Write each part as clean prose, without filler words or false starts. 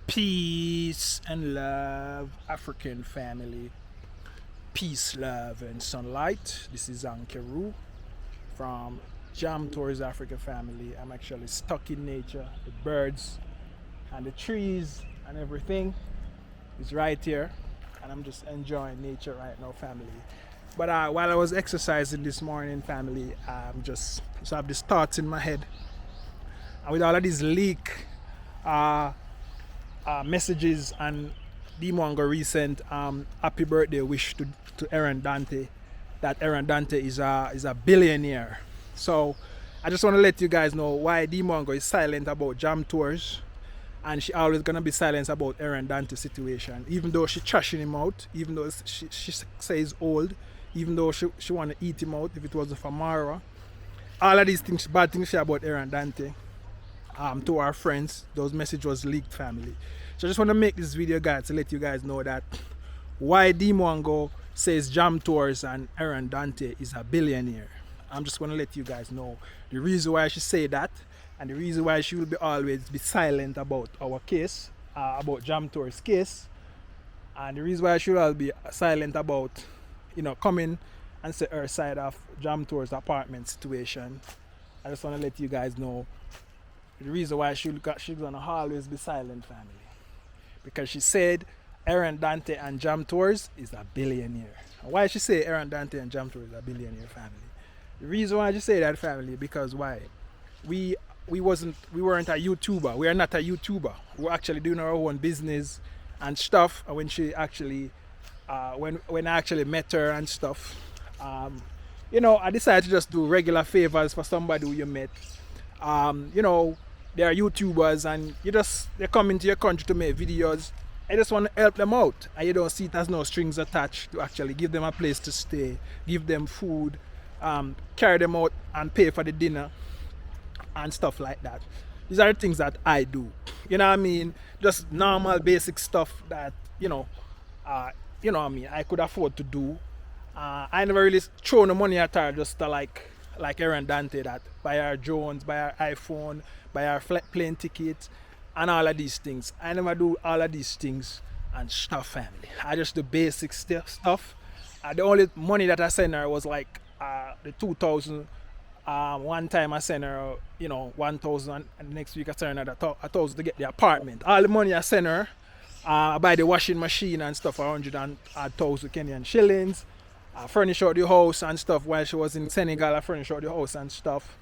Peace and love, African family. Peace, love, and sunlight. This is Ankeru from Jam Tours Africa family. I'm actually stuck in nature. The birds and the trees and everything is right here, and I'm just enjoying nature right now, family. But while I was exercising this morning, family, I have these thoughts in my head, and with all of these leak uh, messages and Dee Mwango recent happy birthday wish to Errands Dante, that Errands Dante is a billionaire. So I just want to let you guys know why Dee Mwango is silent about Jam Tours, and she always gonna be silent about Errands Dante situation. Even though she trashing him out, even though she says old, even though she wanna eat him out if it was for Mara. All of these things, bad things she about Errands Dante. To our friends, those message was leaked, family. So I just want to make this video, guys, to let you guys know that why Dee Mwango says Jam Tours and Errands Dante is a billionaire. I'm just going to let you guys know the reason why she say that, and the reason why she will be always be silent about our case, about Jam Tours case, and the reason why she will be silent about, coming and say her side of Jam Tours apartment situation. I just want to let you guys know the reason why she's gonna always be silent, family. Because she said Errands Dante and Jam Tours is a billionaire. And why she say Errands Dante and Jam Tours is a billionaire, family? The reason why she say that, family, because why? We weren't a YouTuber. We are not a YouTuber. We're actually doing our own business and stuff. And when she actually when I actually met her and stuff, I decided to just do regular favors for somebody who you met. They are YouTubers and they come into your country to make videos. I just want to help them out, and you don't see it as no strings attached to actually give them a place to stay, give them food, carry them out and pay for the dinner and stuff like that. These are the things that I do. You know what I mean? Just normal basic stuff that I could afford to do. I never really throw no money at her just to like Errands Dante, that buy her drones, buy her iPhone, buy her plane ticket, and all of these things. I never do all of these things and stuff, family. I just do basic stuff. The only money that I sent her was like the 2,000. One time I sent her, 1,000, and the next week I sent her another 1,000 to get the apartment. All the money I sent her, I buy the washing machine and stuff for 100,000 Kenyan shillings. I furnished out the house and stuff while she was in Senegal. I furnished out the house and stuff.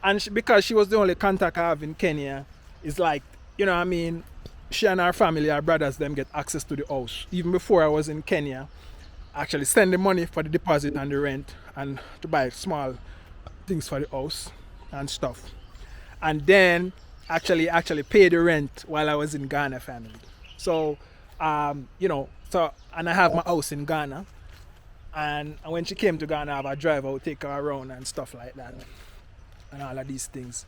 And because she was the only contact I have in Kenya, it's like, she and her family, her brothers, them get access to the house. Even before I was in Kenya, I actually send the money for the deposit and the rent and to buy small things for the house and stuff. And then actually pay the rent while I was in Ghana, family. So, and I have my house in Ghana. And when she came to Ghana, I have a driver who take her around and stuff like that, and all of these things.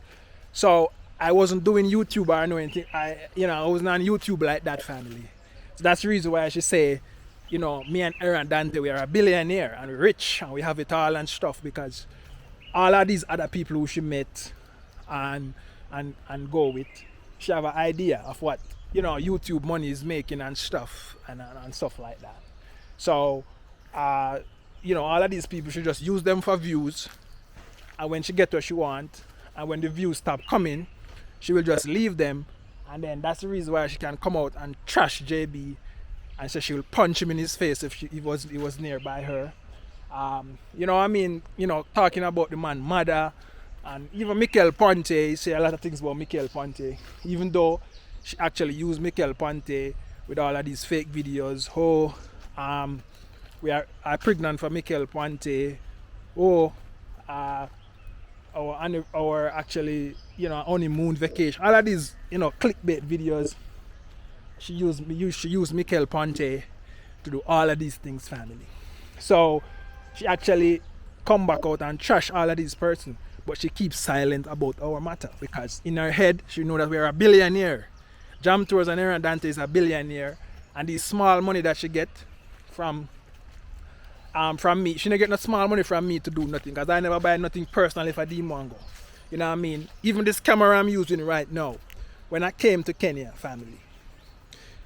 So I wasn't doing YouTube or anything. I wasn't on YouTube like that, family. So that's the reason why I should say, me and Errands Dante, we are a billionaire and we're rich and we have it all and stuff, because all of these other people who she met and go with, she have an idea of what YouTube money is making and stuff and stuff like that. So all of these people should just use them for views, and when she get what she want, and when the views stop coming, she will just leave them, and then that's the reason why she can come out and trash JB, and so she will punch him in his face if he was nearby her. Talking about the man mother, and even Michael Ponte, say a lot of things about Michael Ponte, even though she actually used Michael Ponte with all of these fake videos. We are pregnant for Michael Ponte. Our actually, honeymoon vacation. All of these, clickbait videos. She used Michael Ponte to do all of these things, family. So she actually come back out and trash all of these persons, but she keeps silent about our matter, because in her head she know that we are a billionaire. Jam Tours and Errands Dante is a billionaire, and the small money that she get from me, she don't get no small money from me to do nothing, because I never buy nothing personally for Dee Mwango. You know what I mean? Even this camera I'm using right now, when I came to Kenya, family,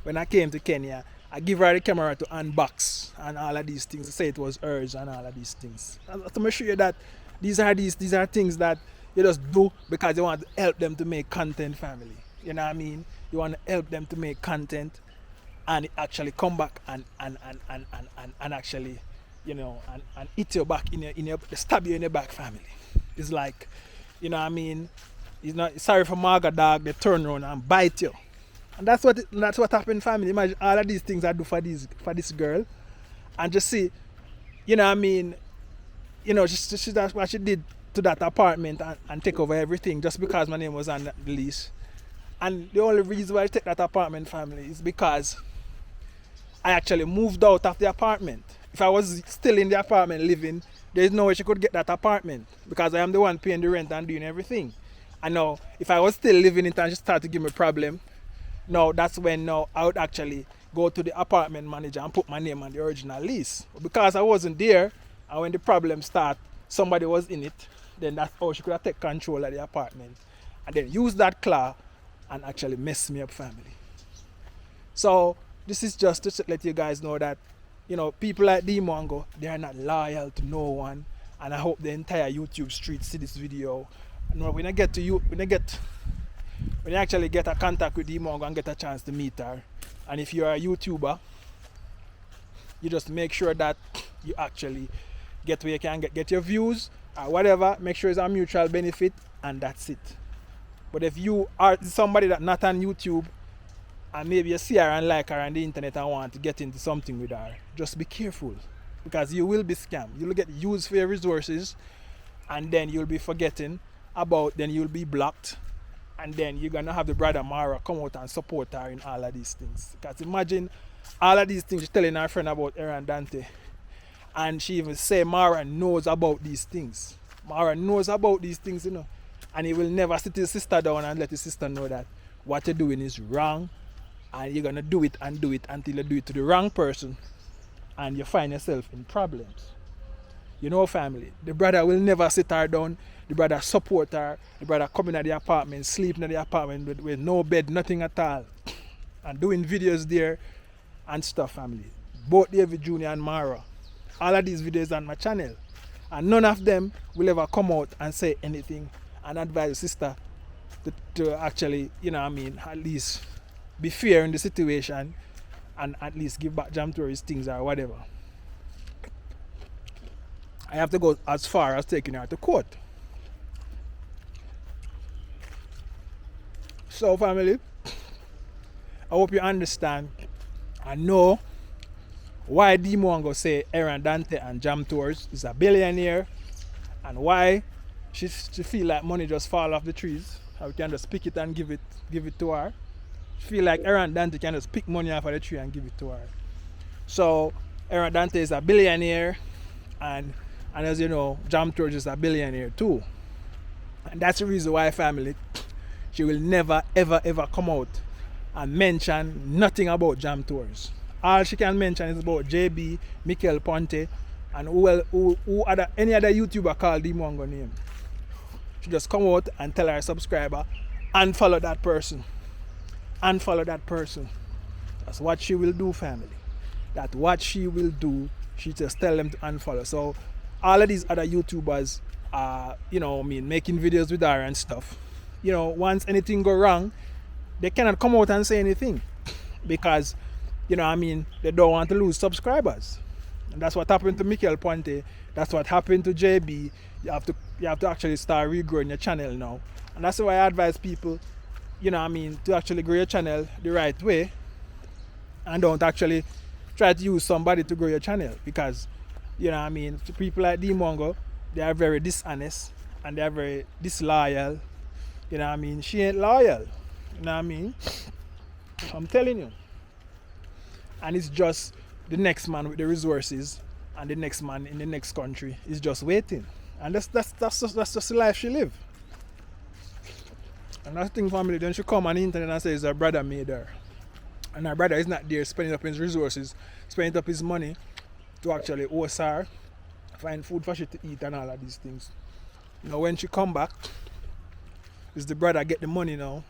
when I came to Kenya, I give her the camera to unbox and all of these things, to say it was hers and all of these things. And to make sure that these are things that you just do because you want to help them to make content, family. You know what I mean? You want to help them to make content and it actually come back and actually, and hit your back in your stab you in the back, family. It's like, you know what I mean? It's not sorry for Marga dog, they turn around and bite you. And that's what happened, family. Imagine all of these things I do for this girl. And just see, you know what I mean, just that's what she did to that apartment and take over everything just because my name was on the lease. And the only reason why I take that apartment, family, is because I actually moved out of the apartment. If I was still in the apartment living, there's no way she could get that apartment because I am the one paying the rent and doing everything. And now, if I was still living in it and she started to give me a problem, now that's when now I would actually go to the apartment manager and put my name on the original lease. But because I wasn't there, and when the problem started, somebody was in it, then that's how she could have taken control of the apartment. And then use that claw and actually mess me up, family. So this is just to let you guys know that, people like Dee Mwango, they are not loyal to no one. And I hope the entire YouTube street see this video. And when I get to you, when you actually get a contact with Dee Mwango and get a chance to meet her, and if you're a YouTuber, you just make sure that you actually get where you can get your views or whatever. Make sure it's a mutual benefit, and that's it. But if you are somebody that not on YouTube and maybe you see her and like her on the internet and want to get into something with her, just be careful because you will be scammed. You'll get used for your resources and then you'll be forgetting about, then you'll be blocked, and then you're gonna have the brother Mara come out and support her in all of these things. Because imagine all of these things she's telling her friend about Errands, and she even say Mara knows about these things. Mara knows about these things, and he will never sit his sister down and let his sister know that what you're doing is wrong, and you're gonna do it until you do it to the wrong person and you find yourself in problems. Family, the brother will never sit her down. The brother support her. The brother come in at the apartment, sleeping in the apartment with no bed, nothing at all, and doing videos there and stuff, family. Both David Jr. and Mara, all of these videos on my channel, and none of them will ever come out and say anything and advise the sister to actually, at least be fair in the situation and at least give back Jam to his things or whatever. I have to go as far as taking her to court. So, family, I hope you understand and know why Dee Mwango say Errands and Jam Tours is a billionaire, and why she feel like money just fall off the trees. How we can just pick it and give it to her. She feel like Errands can just pick money off of the tree and give it to her. So Errands is a billionaire, and as you know, Jam Tours is a billionaire too. And that's the reason why, family, she will never ever come out and mention nothing about Jam Tours. All she can mention is about JB, Mikel Ponte, and any other YouTuber called Dee Mwango name. She just come out and tell her subscriber, unfollow that person. Unfollow that person. That's what she will do, family. That's what she will do. She just tell them to unfollow. So all of these other YouTubers are, making videos with her and stuff. Once anything go wrong, they cannot come out and say anything because, they don't want to lose subscribers. And that's what happened to Mikel Ponte. That's what happened to JB. You have to actually start regrowing your channel now. And that's why I advise people, to actually grow your channel the right way and don't actually try to use somebody to grow your channel because, people like Dee Mwango, they are very dishonest and they are very disloyal. She ain't loyal. I'm telling you. And it's just the next man with the resources and the next man in the next country is just waiting. And that's just the life she live. And that's the thing, family. Then she come on the internet and says her brother made her. And her brother is not there spending up his resources, spending up his money to actually host her, find food for she to eat and all of these things. When she come back, is the brother get the money now.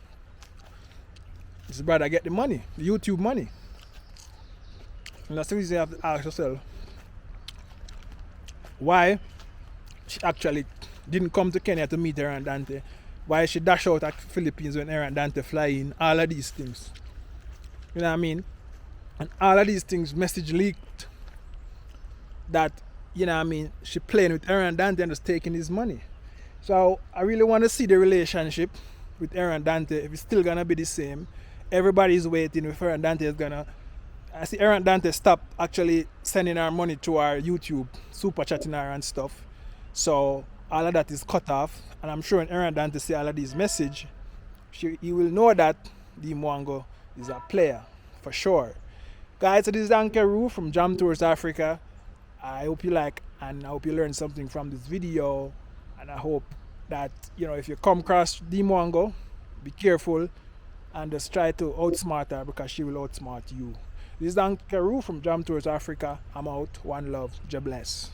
This brother get the money, the YouTube money. And that's the reason you have to ask yourself why she actually didn't come to Kenya to meet Errands Dante. Why she dash out at Philippines when Errands Dante fly in. All of these things. You know what I mean? And all of these things, message leaked that, you know what I mean, she playing with Errands Dante and just taking his money. So I really want to see the relationship with Errands Dante, if it's still gonna be the same. Everybody's waiting if Errands Dante is gonna. I see Errands Dante stop actually sending her money to our YouTube, super chatting her and stuff. So all of that is cut off, and I'm sure when Errands Dante see all of these message, he will know that Dee Mwango is a player for sure. Guys, so this is Ankeru from Jam Tours Africa. I hope you like and I hope you learned something from this video, and I hope that, you know, if you come across Dee Mwango, be careful and just try to outsmart her, because she will outsmart you. This is Ankeru from Jam Tours Africa. I'm out. One love. God bless.